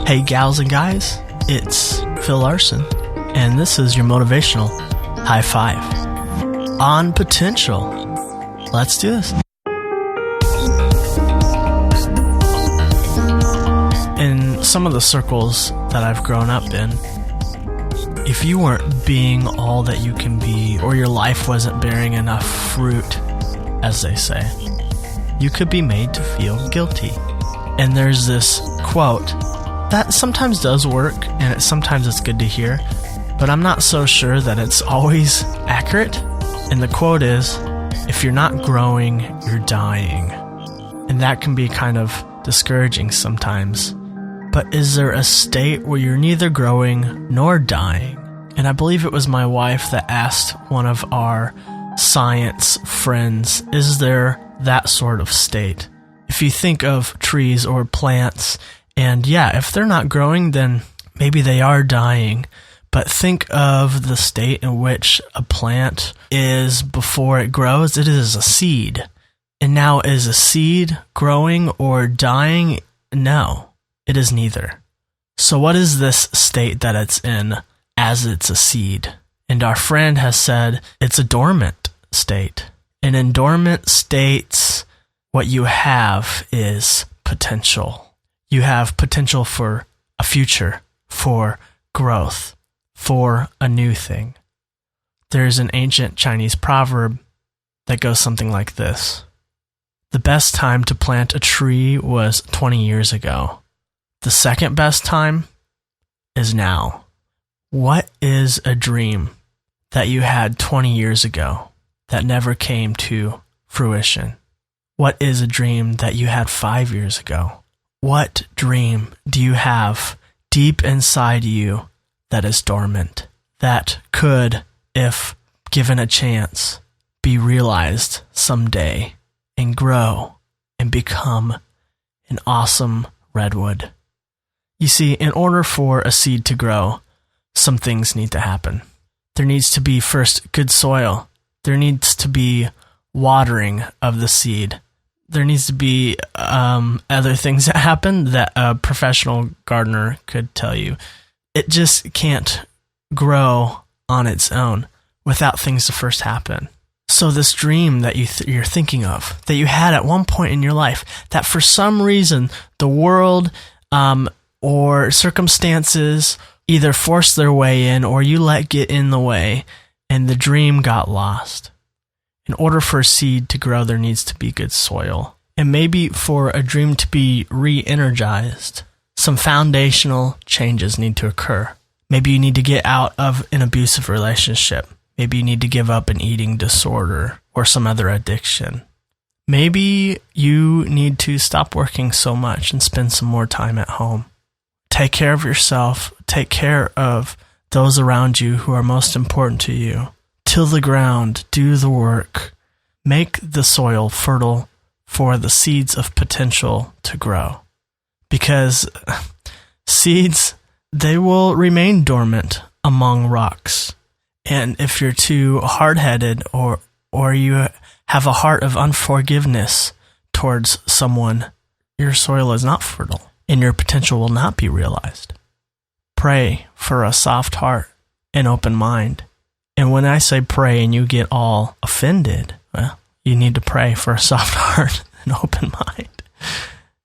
Hey gals and guys, it's Phil Larson, and this is your Motivational High Five on Potential. Let's do this. In some of the circles that I've grown up in, if you weren't being all that you can be, or your life wasn't bearing enough fruit, as they say, you could be made to feel guilty. And there's this quote that sometimes does work, and sometimes it's good to hear, but I'm not so sure that it's always accurate. And the quote is, if you're not growing, you're dying. And that can be kind of discouraging sometimes. But is there a state where you're neither growing nor dying? And I believe it was my wife that asked one of our science friends, is there that sort of state? If you think of trees or plants, and yeah, if they're not growing, then maybe they are dying. But think of the state in which a plant is before it grows. It is a seed. And now, is a seed growing or dying? No, it is neither. So what is this state that it's in as it's a seed? And our friend has said it's a dormant state. And in dormant states, what you have is potential. You have potential for a future, for growth, for a new thing. There's an ancient Chinese proverb that goes something like this. The best time to plant a tree was 20 years ago. The second best time is now. What is a dream that you had 20 years ago that never came to fruition? What is a dream that you had 5 years ago? What dream do you have deep inside you that is dormant, that could, if given a chance, be realized someday and grow and become an awesome redwood? You see, in order for a seed to grow, some things need to happen. There needs to be first good soil. There needs to be watering of the seed. There needs to be other things that happen that a professional gardener could tell you. It just can't grow on its own without things to first happen. So this dream that you're thinking of, that you had at one point in your life, that for some reason the world or circumstances either forced their way in or you let get in the way and the dream got lost. In order for a seed to grow, there needs to be good soil. And maybe for a dream to be re-energized, some foundational changes need to occur. Maybe you need to get out of an abusive relationship. Maybe you need to give up an eating disorder or some other addiction. Maybe you need to stop working so much and spend some more time at home. Take care of yourself. Take care of those around you who are most important to you. Till the ground, do the work, make the soil fertile for the seeds of potential to grow. Because seeds, they will remain dormant among rocks. And if you're too hard-headed or you have a heart of unforgiveness towards someone, your soil is not fertile and your potential will not be realized. Pray for a soft heart and open mind. And when I say pray and you get all offended, well, you need to pray for a soft heart and open mind.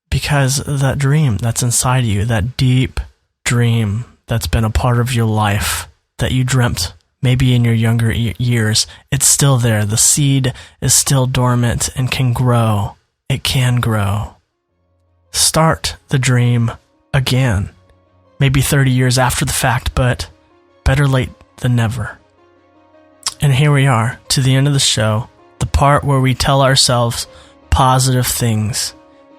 Because that dream that's inside you, that deep dream that's been a part of your life, that you dreamt maybe in your younger years, it's still there. The seed is still dormant and can grow. It can grow. Start the dream again. Maybe 30 years after the fact, but better late than never. And here we are, to the end of the show, the part where we tell ourselves positive things,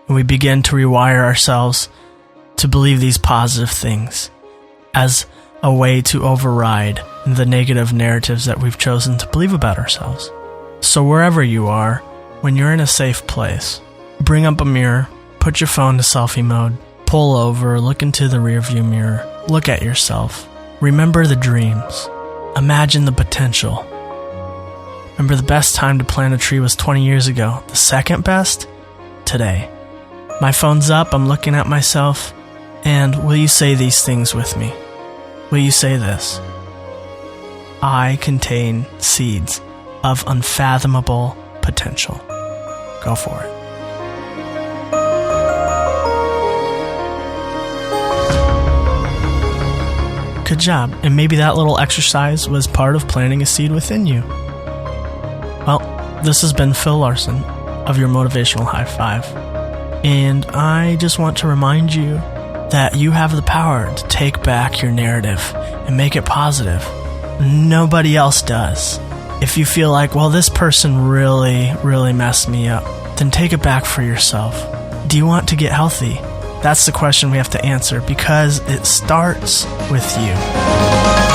and we begin to rewire ourselves to believe these positive things as a way to override the negative narratives that we've chosen to believe about ourselves. So wherever you are, when you're in a safe place, bring up a mirror, put your phone to selfie mode, pull over, look into the rearview mirror, look at yourself, remember the dreams, imagine the potential. Remember, the best time to plant a tree was 20 years ago. The second best? Today. My phone's up, I'm looking at myself, And will you say these things with me? Will you say this? I contain seeds of unfathomable potential. Go for it. Good job. And maybe that little exercise was part of planting a seed within you. Well, this has been Phil Larson of your Motivational High Five. And I just want to remind you that you have the power to take back your narrative and make it positive. Nobody else does. If you feel like, well, this person really messed me up, then take it back for yourself. Do you want to get healthy? That's the question we have to answer, because it starts with you.